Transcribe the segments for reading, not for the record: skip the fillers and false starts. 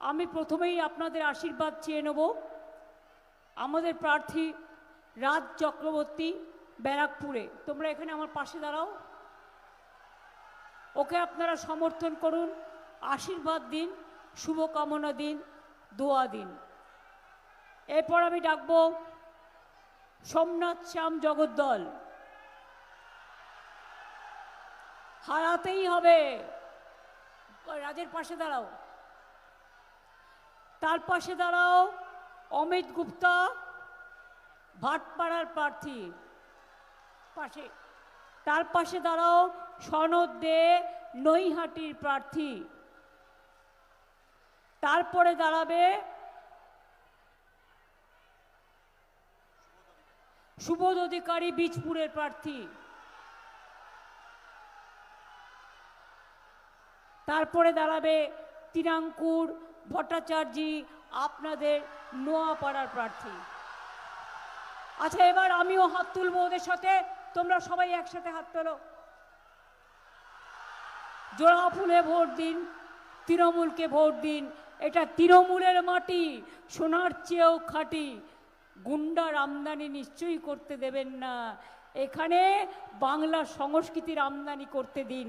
আমি প্রথমেই আপনাদের আশীর্বাদ চেয়ে নেব। আমাদের প্রার্থী রাজ চক্রবর্তী, ব্যারাকপুরে। তোমরা এখানে আমার পাশে দাঁড়াও, ওকে আপনারা সমর্থন করুন, আশীর্বাদ দিন, শুভকামনা দিন, দোয়া দিন। এরপর আমি ডাকবো সোমনাথ শ্যাম জগদ্দল। হারাতেই হবে, রাজের পাশে দাঁড়াও। তার পাশে দাঁড়াও অমিত গুপ্তা, ভাটপাড়ার প্রার্থী পাশে। তার পাশে দাঁড়াও সনদ দে, নৈহাটির প্রার্থী। তারপরে দাঁড়াবে সুবোধ অধিকারী, বীজপুরের প্রার্থী। তারপরে দাঁড়াবে তিনাঙ্কুর ভট্টাচার্যী, আপনাদের নোয়াপাড়ার প্রার্থী। আচ্ছা, এবার আমিও হাত তুলবো ওদের সাথে, তোমরা সবাই একসাথে হাত তোলো। জোড়া ফুলে ভোট দিন, তৃণমূলকে ভোট দিন। এটা তৃণমূলের মাটি, সোনার চেয়েও খাঁটি। গুন্ডার আমদানি নিশ্চয়ই করতে দেবেন না, এখানে বাংলা সংস্কৃতির আমদানি করতে দিন।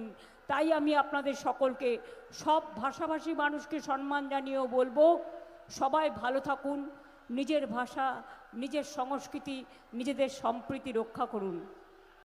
তাই আমি আপনাদের সকলকে, সব ভাষাভাষী মানুষকে সম্মান জানিয়েও বলবো, সবাই ভালো থাকুন, নিজের ভাষা, নিজের সংস্কৃতি, নিজেদের সম্প্রীতি রক্ষা করুন।